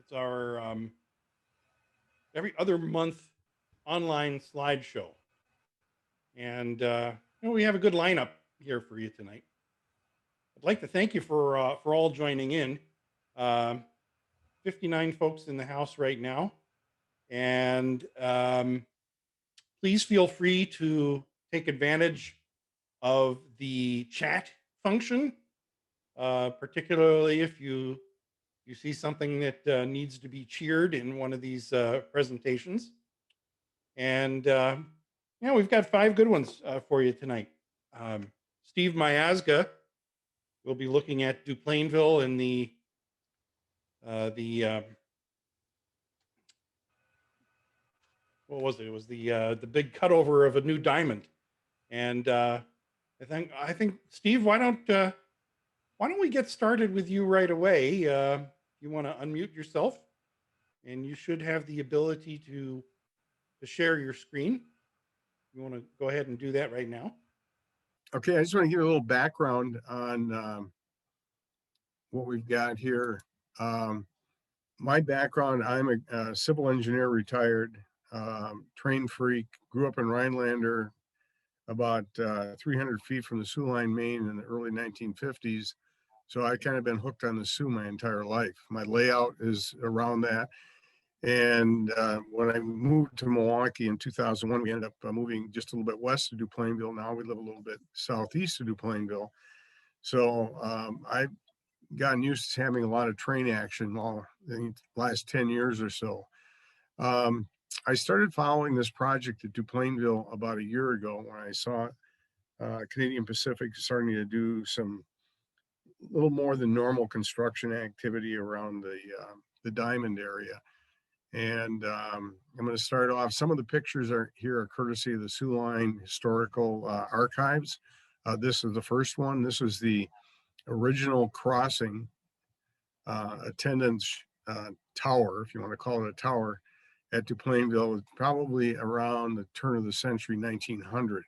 It's our every other month online slideshow. And we have a good lineup here for you tonight. I'd like to thank you for all joining in. 59 folks in the house right now. And please feel free to take advantage of the chat function, particularly if you see something that needs to be cheered in one of these presentations. And we've got 5 good ones for you tonight. Steve Miazga will be looking at Duplainville and the what was it? It was the big cutover of a new diamond. And I think Steve, why don't we get started with you right away? You want to unmute yourself, and you should have the ability to share your screen. You want to go ahead and do that right now? Okay, I just want to give a little background on what we've got here. My background, I'm a civil engineer, retired, train freak, grew up in Rhinelander, about 300 feet from the Soo Line, Maine in the early 1950s. So I kind of been hooked on the Soo my entire life. My layout is around that. And when I moved to Milwaukee in 2001, we ended up moving just a little bit west of Duplainville. Now we live a little bit southeast of Duplainville. So I've gotten used to having a lot of train action all the last 10 years or so. I started following this project at Duplainville about a year ago when I saw Canadian Pacific starting to do some little more than normal construction activity around the diamond area. And I'm going to start off. Some of the pictures are courtesy of the Soo Line Historical Archives. This is the first one. This is the original crossing attendance tower, if you want to call it a tower, at Duplainville, probably around the turn of the century, 1900.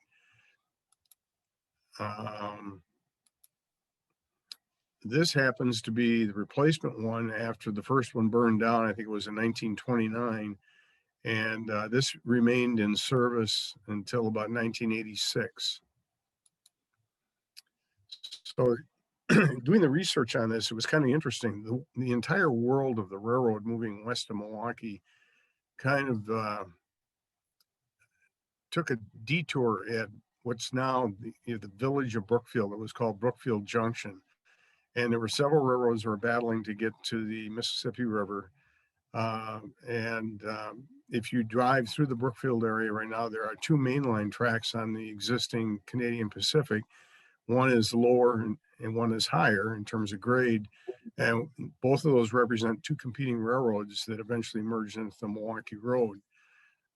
This happens to be the replacement one after the first one burned down. I think it was in 1929. And this remained in service until about 1986. So doing the research on this, it was kind of interesting. The entire world of the railroad moving west of Milwaukee kind of took a detour at what's now the village of Brookfield. It was called Brookfield Junction. And there were several railroads that were battling to get to the Mississippi River. If you drive through the Brookfield area right now, there are 2 mainline tracks on the existing Canadian Pacific. One is lower and one is higher in terms of grade. And both of those represent 2 competing railroads that eventually merged into the Milwaukee Road.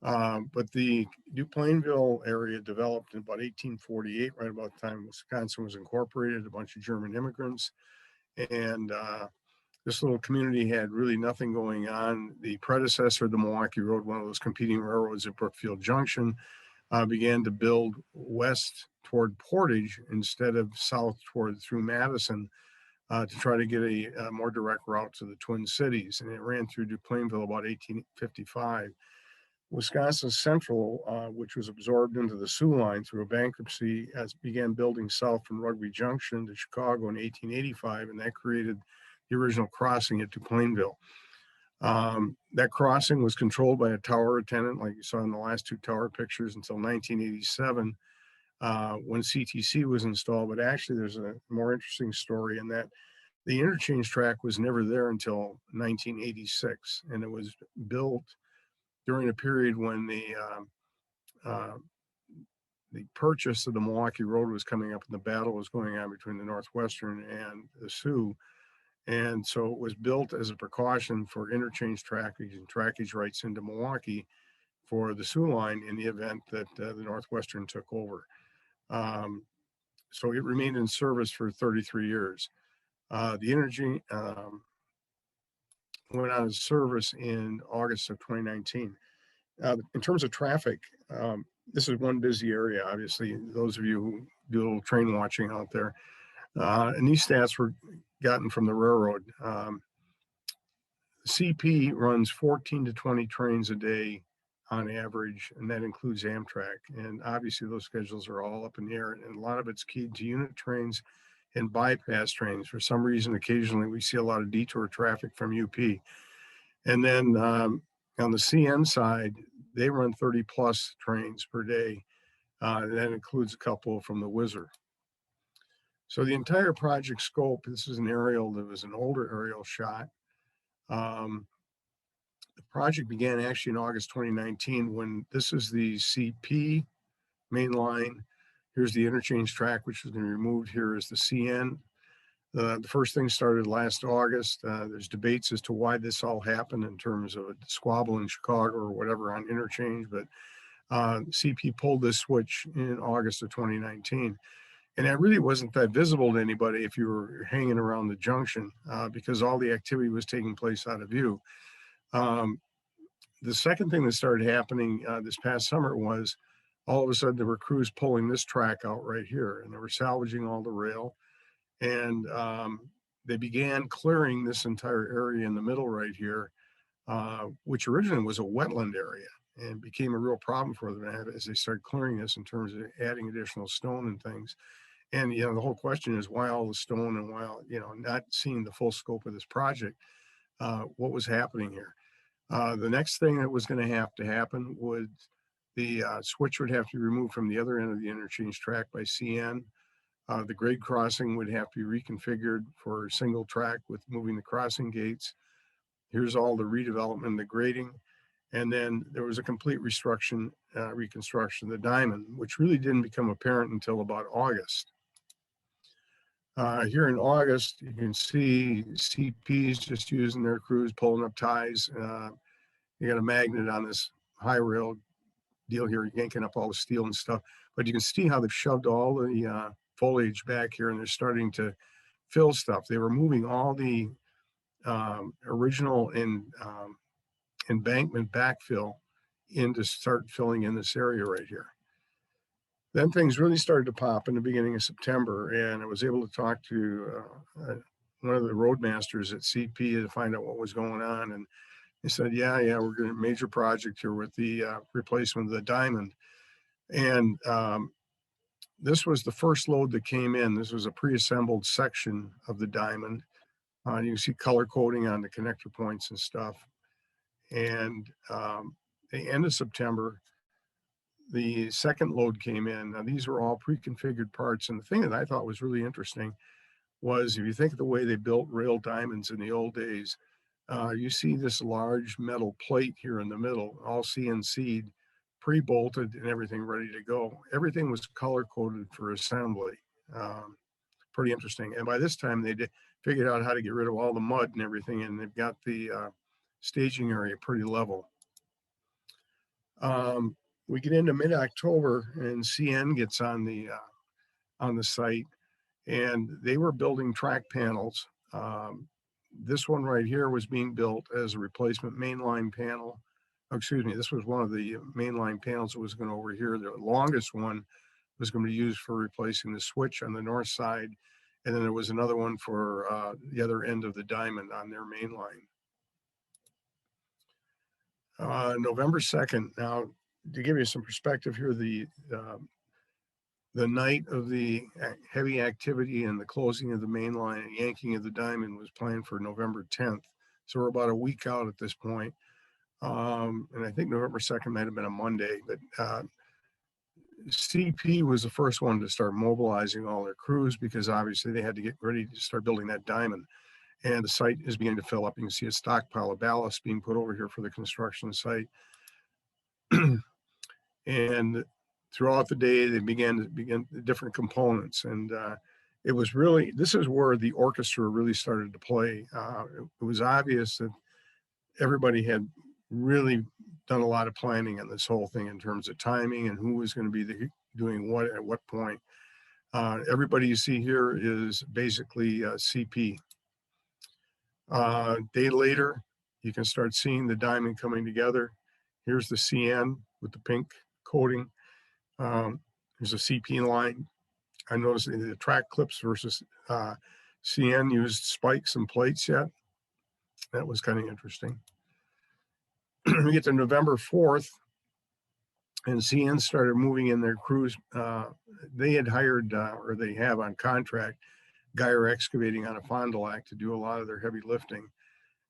But the Duplainville area developed in about 1848, right about the time Wisconsin was incorporated, a bunch of German immigrants. And this little community had really nothing going on. The predecessor of the Milwaukee Road, one of those competing railroads at Brookfield Junction, began to build west toward Portage instead of south through Madison to try to get a more direct route to the Twin Cities. And it ran through Duplainville about 1855. Wisconsin Central, which was absorbed into the Soo Line through a bankruptcy, began building south from Rugby Junction to Chicago in 1885, and that created the original crossing at Duplainville. That crossing was controlled by a tower attendant, like you saw in the last 2 tower pictures, until 1987, when CTC was installed. But actually, there's a more interesting story in that the interchange track was never there until 1986, and it was built during a period when the purchase of the Milwaukee Road was coming up and the battle was going on between the Northwestern and the Sioux. And so it was built as a precaution for interchange trackage and trackage rights into Milwaukee for the Soo Line in the event that the Northwestern took over. So it remained in service for 33 years. The energy went out of service in August of 2019. In terms of traffic, this is one busy area, obviously, those of you who do a little train watching out there. And these stats were gotten from the railroad. CP runs 14 to 20 trains a day on average, and that includes Amtrak. And obviously those schedules are all up in the air, and a lot of it's keyed to unit trains and bypass trains. For some reason, occasionally we see a lot of detour traffic from UP. And then on the CN side, they run 30 plus trains per day. And that includes a couple from the Whizzer. So the entire project scope, this is an aerial that was an older aerial shot. The project began actually in August 2019 when this is the CP main line. Here's the interchange track, which has been removed. Here is the CN. The first thing started last August. There's debates as to why this all happened in terms of a squabble in Chicago or whatever on interchange, but CP pulled this switch in August of 2019. And that really wasn't that visible to anybody if you were hanging around the junction because all the activity was taking place out of view. The second thing that started happening this past summer was all of a sudden there were crews pulling this track out right here, and they were salvaging all the rail. And they began clearing this entire area in the middle right here, which originally was a wetland area and became a real problem for them as they started clearing this in terms of adding additional stone and things. And, the whole question is why all the stone and why, not seeing the full scope of this project, what was happening here. The next thing that was going to happen would the switch would have to be removed from the other end of the interchange track by CN. The grade crossing would have to be reconfigured for single track with moving the crossing gates. Here's all the redevelopment, the grading. And then there was a complete reconstruction of the diamond, which really didn't become apparent until about August. Here in August, you can see CP's just using their crews, pulling up ties. You got a magnet on this high rail deal here, yanking up all the steel and stuff. But you can see how they've shoved all the foliage back here and they're starting to fill stuff. They were moving all the original embankment backfill in to start filling in this area right here. Then things really started to pop in the beginning of September, and I was able to talk to one of the roadmasters at CP to find out what was going on. And they said, yeah, we're doing a major project here with the replacement of the diamond. And this was the first load that came in. This was a pre-assembled section of the diamond. You can see color coding on the connector points and stuff. And the end of September, the second load came in. Now, these were all pre-configured parts. And the thing that I thought was really interesting was if you think of the way they built rail diamonds in the old days, you see this large metal plate here in the middle, all CNC'd, pre-bolted and everything ready to go. Everything was color-coded for assembly. Pretty interesting. And by this time, they figured out how to get rid of all the mud and everything, and they've got the staging area pretty level. We get into mid-October, and CN gets on the site, and they were building track panels. This one right here was being built as a replacement mainline panel. Oh, excuse me, this was one of the mainline panels that was going over here. The longest one was going to be used for replacing the switch on the north side. And then there was another one for the other end of the diamond on their main line. November 2nd. Now, to give you some perspective here, the night of the heavy activity and the closing of the main line and yanking of the diamond was planned for November 10th. So we're about a week out at this point. And I think November 2nd might have been a Monday, but CP was the first one to start mobilizing all their crews because obviously they had to get ready to start building that diamond. And the site is beginning to fill up. You can see a stockpile of ballast being put over here for the construction site. And throughout the day, they began the different components. And it was really, this is where the orchestra really started to play. It was obvious that everybody had really done a lot of planning on this whole thing in terms of timing and who was going to be doing what at what point. Everybody you see here is basically CP. Day later, you can start seeing the diamond coming together. Here's the CN with the pink coating. There's a CP line. I noticed the track clips versus CN used spikes and plates yet. That was kind of interesting. We get to November 4th, and CN started moving in their crews. They had hired, or they have on contract, Geyer Excavating on a Fond du Lac to do a lot of their heavy lifting.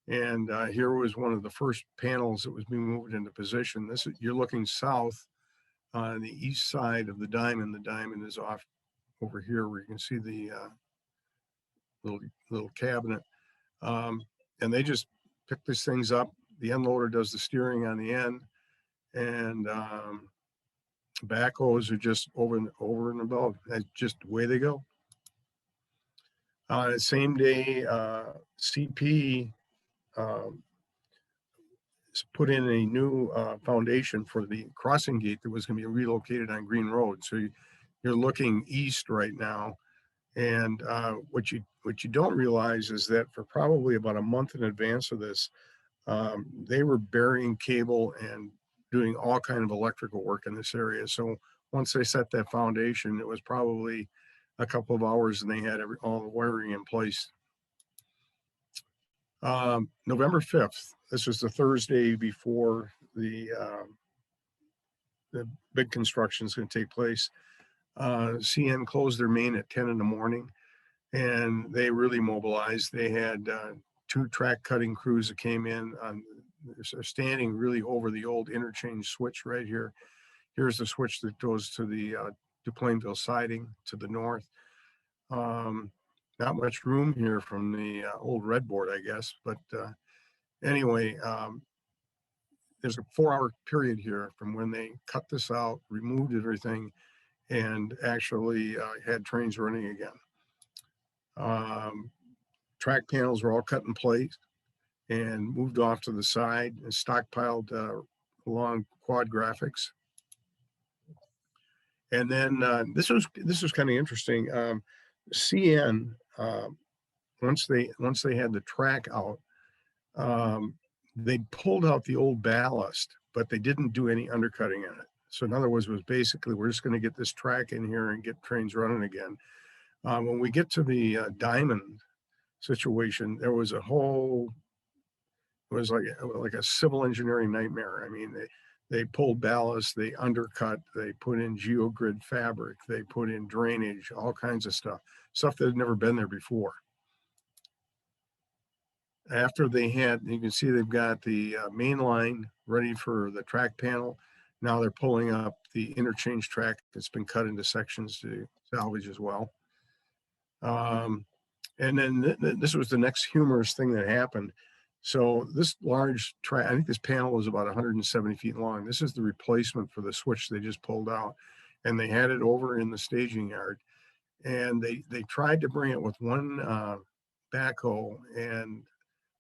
And here was one of the first panels that was being moved into position. This is, you're looking south on the east side of the diamond. The diamond is off over here where you can see the little cabinet. And they just pick these things up. The end loader does the steering on the end, and backhoes are just over and above. That's just the way they go. Same day, CP put in a new foundation for the crossing gate that was going to be relocated on Green Road. So you're looking east right now. And what you don't realize is that for probably about a month in advance of this, they were burying cable and doing all kind of electrical work in this area. So once they set that foundation, it was probably a couple of hours and they had all the wiring in place. November 5th, this was the Thursday before the big construction is going to take place. CN closed their main at 10 in the morning, and they really mobilized. They had 2 track cutting crews that came in. They're standing really over the old interchange switch right here. Here's the switch that goes to the Duplainville siding to the north. Not much room here from the old red board, I guess. But anyway, there's a 4-hour period here from when they cut this out, removed everything, and actually had trains running again. Track panels were all cut in place and moved off to the side and stockpiled along quad graphics. And then this was kind of interesting. CN once they had the track out, they pulled out the old ballast, but they didn't do any undercutting in it. So in other words, it was basically, we're just going to get this track in here and get trains running again. When we get to the diamond situation, there was it was like a civil engineering nightmare. I mean, they pulled ballast, they undercut, they put in geogrid fabric, they put in drainage, all kinds of stuff that had never been there before. After they had, you can see they've got the main line ready for the track panel. Now they're pulling up the interchange track that's been cut into sections to salvage as well. And then this was the next humorous thing that happened. So this large track, I think this panel was about 170 feet long. This is the replacement for the switch they just pulled out, and they had it over in the staging yard. And they tried to bring it with one backhoe and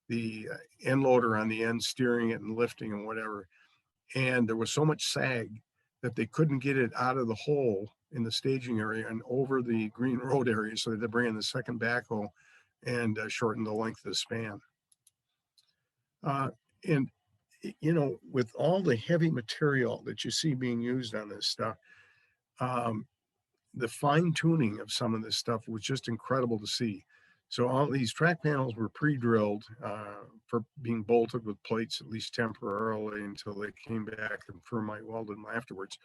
the end loader on the end, steering it and lifting and whatever. And there was so much sag that they couldn't get it out of the hole in the staging area and over the Green Road area. So they had to bring in the second backhoe and shorten the length of the span. And, you know, with all the heavy material that you see being used on this stuff, the fine tuning of some of this stuff was just incredible to see. So all these track panels were pre-drilled for being bolted with plates, at least temporarily, until they came back and thermite welded them afterwards.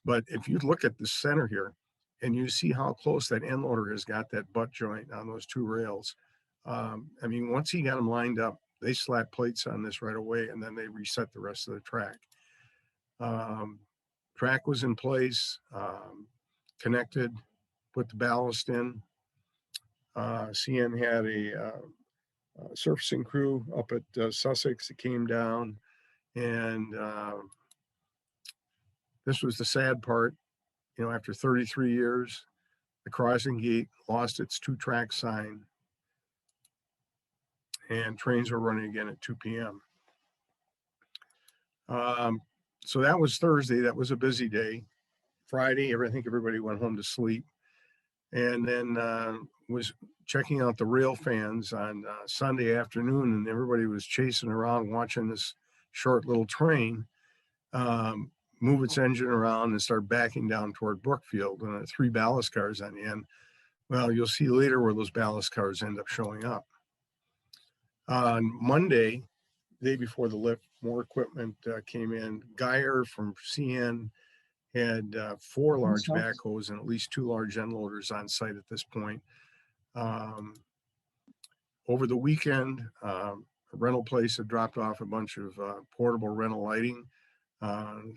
But if you look at the center here and you see how close that end loader has got that butt joint on those 2 rails, I mean, once he got them lined up, they slapped plates on this right away, and then they reset the rest of the track. Track was in place, connected, put the ballast in. CN had a surfacing crew up at Sussex that came down, and this was the sad part. You know, after 33 years, the crossing gate lost its 2-track sign, and trains were running again at 2 p.m. So that was Thursday. That was a busy day. Friday, I think everybody went home to sleep, and then was checking out the rail fans on Sunday afternoon, and everybody was chasing around watching this short little train move its engine around and start backing down toward Brookfield, and 3 ballast cars on the end. Well, you'll see later where those ballast cars end up showing up. On Monday, day before the lift, more equipment came in. Geyer from CN had 4 large backhoes and at least 2 large end loaders on site at this point. Over the weekend, a rental place had dropped off a bunch of portable rental lighting.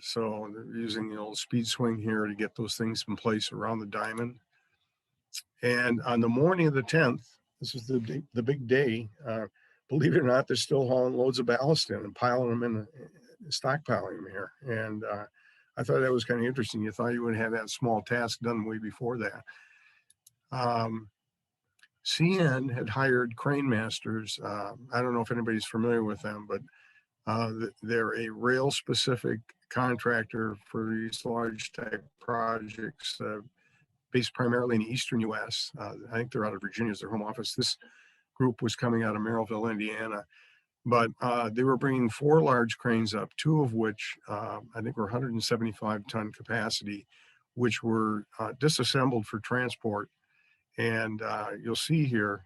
So they're using the old speed swing here to get those things in place around the diamond. And on the morning of the 10th, this is the big day, believe it or not, they're still hauling loads of ballast in and piling them in, stockpiling them here. And I thought that was kind of interesting. You thought you would have that small task done way before that. CN had hired crane masters. I don't know if anybody's familiar with them, but they're a rail specific contractor for these large type projects based primarily in the eastern US. I think they're out of Virginia as their home office. This group was coming out of Merrillville, Indiana, but they were bringing 4 large cranes up, 2 of which I think were 175-ton capacity, which were disassembled for transport. And you'll see here,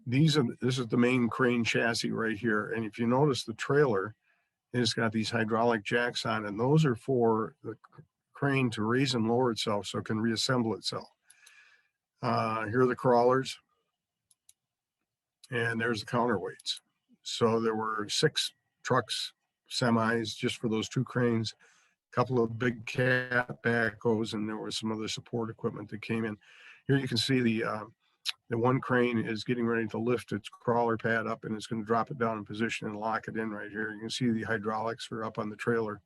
this is the main crane chassis right here. And if you notice the trailer, it's got these hydraulic jacks on, and those are for the crane to raise and lower itself so it can reassemble itself. Here are the crawlers, and there's the counterweights. So there were 6 trucks, semis, just for those 2 cranes, a couple of big cat backhoes, and there was some other support equipment that came in. Here you can see the one crane is getting ready to lift its crawler pad up, and it's going to drop it down in position and lock it in right here. You can see the hydraulics are up on the trailer.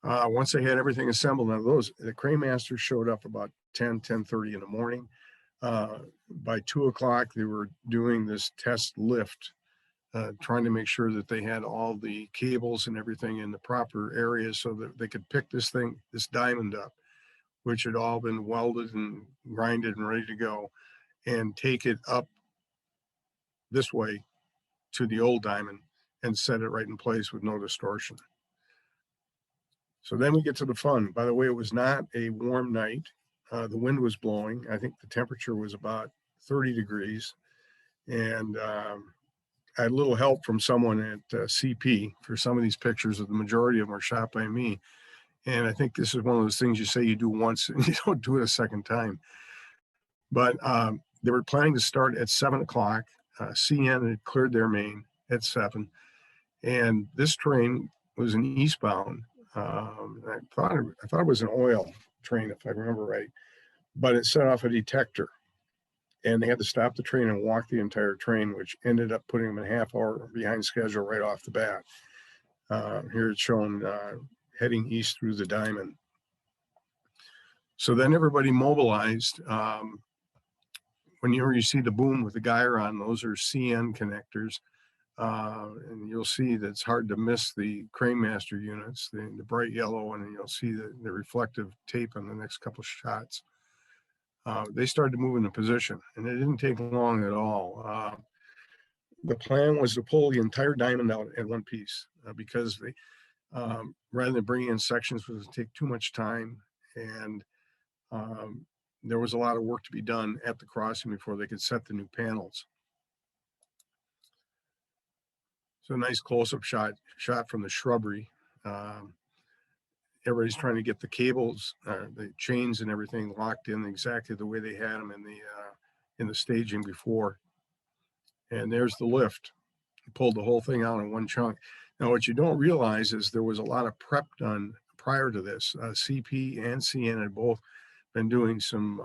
Once they had everything assembled, now the crane masters showed up about 10:30 in the morning. By 2 o'clock, they were doing this test lift, trying to make sure that they had all the cables and everything in the proper areas so that they could pick this diamond up, which had all been welded and grinded and ready to go, and take it up this way to the old diamond and set it right in place with no distortion. So then we get to the fun. By the way, it was not a warm night. The wind was blowing. I think the temperature was about 30 degrees. And I had a little help from someone at CP for some of these pictures. The majority of them are shot by me. And I think this is one of those things you say you do once and you don't do it a second time. But they were planning to start at 7 o'clock. CN had cleared their main at 7. And this train was an eastbound. I thought it was an oil train, if I remember right, but it set off a detector, and they had to stop the train and walk the entire train, which ended up putting them a half hour behind schedule right off the bat. Here it's shown heading east through the diamond. So then everybody mobilized. Whenever you see the boom with the Geyer on, those are CN connectors. And you'll see that it's hard to miss the crane master units, the bright yellow, and then you'll see the reflective tape on the next couple of shots. They started to move into position, and it didn't take long at all. The plan was to pull the entire diamond out in one piece because they, rather than bringing in sections, would take too much time, and there was a lot of work to be done at the crossing before they could set the new panels. So a nice close-up shot from the shrubbery. Everybody's trying to get the cables, the chains and everything locked in exactly the way they had them in the staging before. And there's the lift. He pulled the whole thing out in one chunk. Now, what you don't realize is there was a lot of prep done prior to this. CP and CN had both been doing some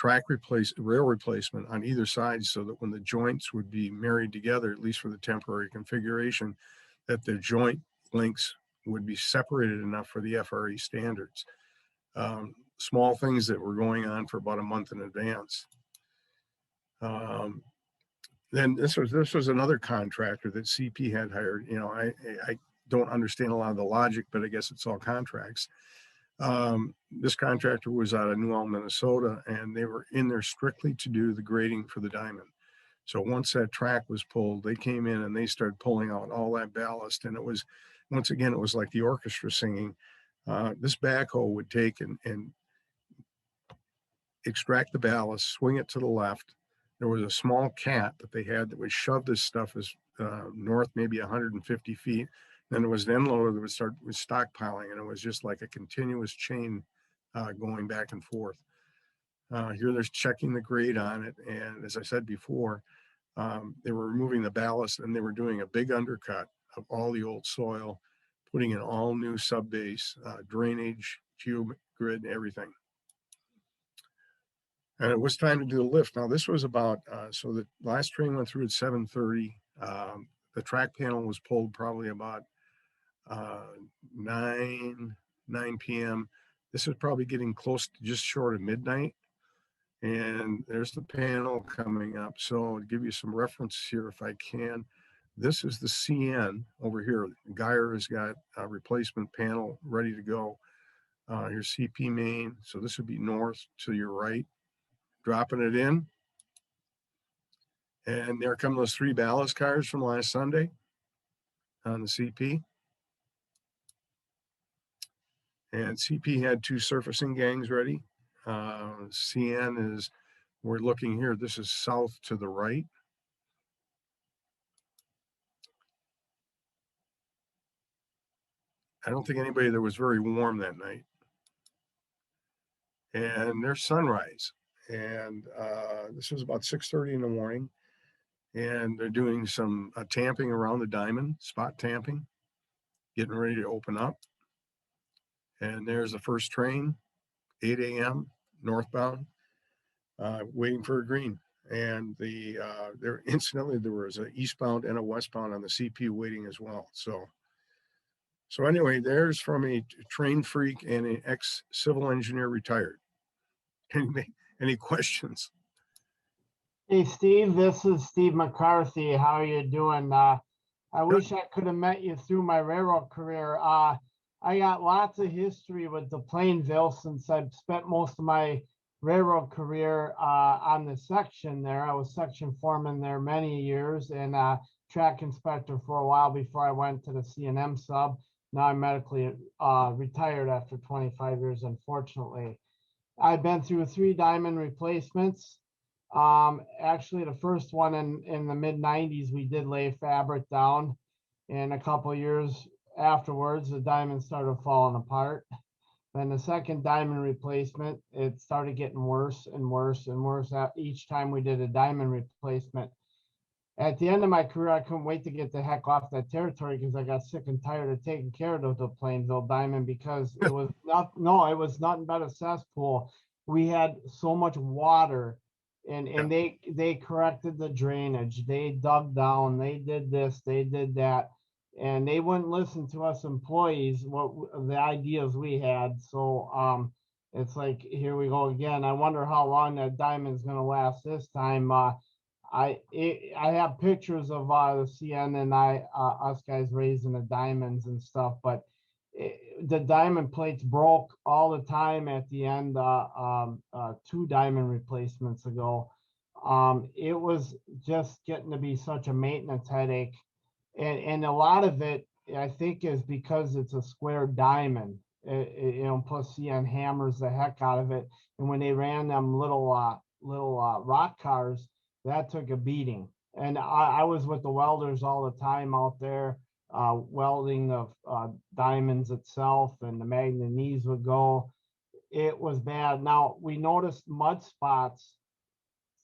rail replacement on either side, so that when the joints would be married together, at least for the temporary configuration, that the joint links would be separated enough for the FRE standards. Small things that were going on for about a month in advance. Then this was another contractor that CP had hired. You know, I don't understand a lot of the logic, but I guess it's all contracts. This contractor was out of New Ulm, Minnesota, and they were in there strictly to do the grading for the diamond. So once that track was pulled, they came in and they started pulling out all that ballast. And it was, once again, it was like the orchestra singing. This backhoe would take and extract the ballast, swing it to the left, there was a small cat that they had that would shove this stuff as north, maybe 150 feet. Then there was an end loader that would start with stockpiling, and it was just like a continuous chain going back and forth. Here they're checking the grade on it. And as I said before, they were removing the ballast, and they were doing a big undercut of all the old soil, putting in all new sub base, drainage, grid, everything. And it was time to do the lift. Now this was about, so the last train went through at 7:30. The track panel was pulled probably about 9 p.m. This is probably getting close to just short of midnight. And there's the panel coming up. So to give you some reference here, if I can, this is the CN over here. Geyer has got a replacement panel ready to go. Here's CP main. So this would be north to your right, dropping it in. And there come those 3 ballast cars from last Sunday on the CP. And CP had 2 surfacing gangs ready. CN is, we're looking here, this is south to the right. I don't think anybody there was very warm that night. And there's sunrise. And this was about 6:30 in the morning. And they're doing some tamping around the diamond, spot tamping, getting ready to open up. And there's the first train, 8 a.m. northbound, waiting for a green. And there incidentally, there was an eastbound and a westbound on the CP waiting as well. So anyway, there's from a train freak and an ex-civil engineer retired. Any questions? Hey, Steve, this is Steve McCarthy. How are you doing? I wish I could have met you through my railroad career. I got lots of history with Duplainville since I've spent most of my railroad career on the section there. I was section foreman there many years and track inspector for a while before I went to the C&M sub. Now I'm medically retired after 25 years, unfortunately. I've been through 3 diamond replacements. Actually, the first one in the mid-90s, we did lay fabric down. And a couple of years afterwards, the diamond started falling apart. Then the second diamond replacement, it started getting worse and worse and worse each time we did a diamond replacement. At the end of my career, I couldn't wait to get the heck off that territory because I got sick and tired of taking care of the Duplainville Diamond because it was it was nothing but a cesspool. We had so much water, and they corrected the drainage. They dug down. They did this. They did that, and they wouldn't listen to us employees. What the ideas we had. So it's like here we go again. I wonder how long that diamond's going to last this time. I have pictures of the CN and us guys raising the diamonds and stuff, but the diamond plates broke all the time at the end. 2 diamond replacements ago, it was just getting to be such a maintenance headache, and a lot of it I think is because it's a square diamond. Plus CN hammers the heck out of it, and when they ran them little rock cars, that took a beating. And I was with the welders all the time out there, welding the diamonds itself, and the manganese would go. It was bad. Now, we noticed mud spots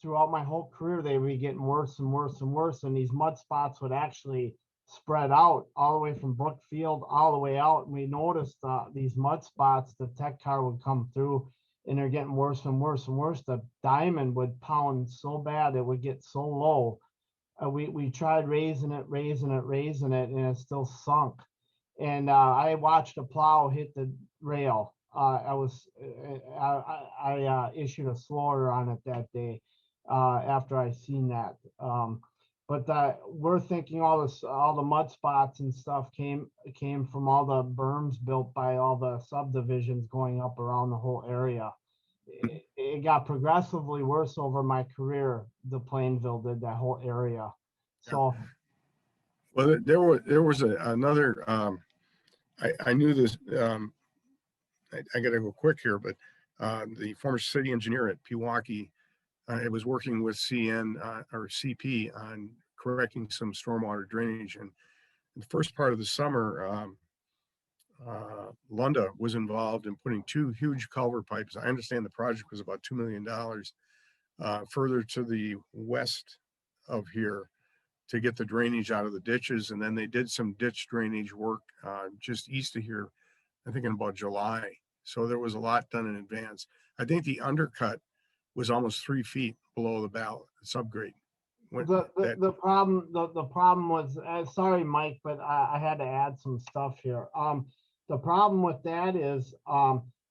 throughout my whole career. They were getting worse and worse and worse. And these mud spots would actually spread out all the way from Brookfield all the way out. And we noticed these mud spots, the tech car would come through, and they're getting worse and worse and worse. The diamond would pound so bad, it would get so low. We tried raising it, and it still sunk. And I watched a plow hit the rail. I issued a slower on it that day after I seen that. But we're thinking all the mud spots and stuff came from all the berms built by all the subdivisions going up around the whole area. It got progressively worse over my career. Duplainville did that whole area. So, well, there was another. I knew this. I got to go quick here, but the former city engineer at Pewaukee it was working with CN or CP on correcting some stormwater drainage. And the first part of the summer, Lunda was involved in putting 2 huge culvert pipes. I understand the project was about $2 million further to the west of here to get the drainage out of the ditches. And then they did some ditch drainage work just east of here, I think in about July. So there was a lot done in advance. I think the undercut was almost 3 feet below the subgrade. The problem was, sorry, Mike, but I had to add some stuff here. The problem with that is,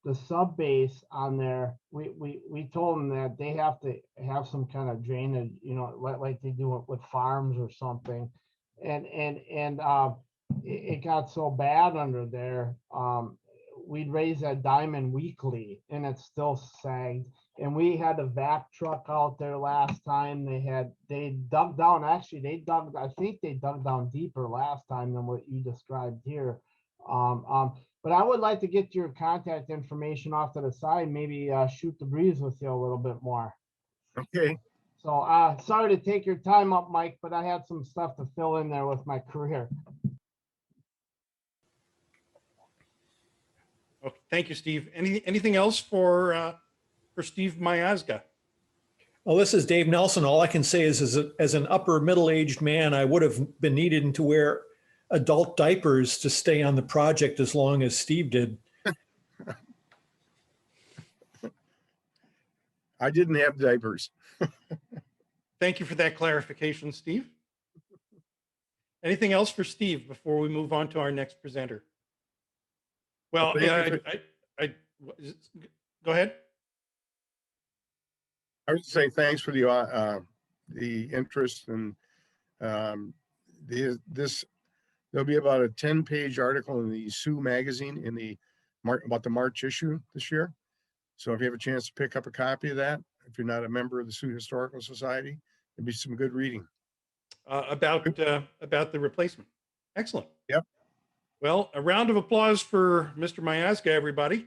the sub base on there, we told them that they have to have some kind of drainage, you know, like they do it with farms or something. And it got so bad under there, we'd raise that diamond weekly and it still sagged. And we had a vac truck out there last time. They dug down, actually I think they dug down deeper last time than what you described here. But I would like to get your contact information off to the side, maybe shoot the breeze with you a little bit more. Okay. So sorry to take your time up, Mike, but I had some stuff to fill in there with my career. Okay, thank you, Steve. Anything else for Steve Miazga? Well, this is Dave Nelson. All I can say is, as an upper middle-aged man, I would have been needing to wear adult diapers to stay on the project as long as Steve did. I didn't have diapers. Thank you for that clarification, Steve. Anything else for Steve before we move on to our next presenter? Well, yeah, go ahead. I would say thanks for the interest, and there'll be about a 10-page article in the Sioux magazine in about the March issue this year. So if you have a chance to pick up a copy of that, if you're not a member of the Sioux Historical Society, it'd be some good reading. About the replacement. Excellent. Yep. Well, a round of applause for Mr. Miazga, everybody.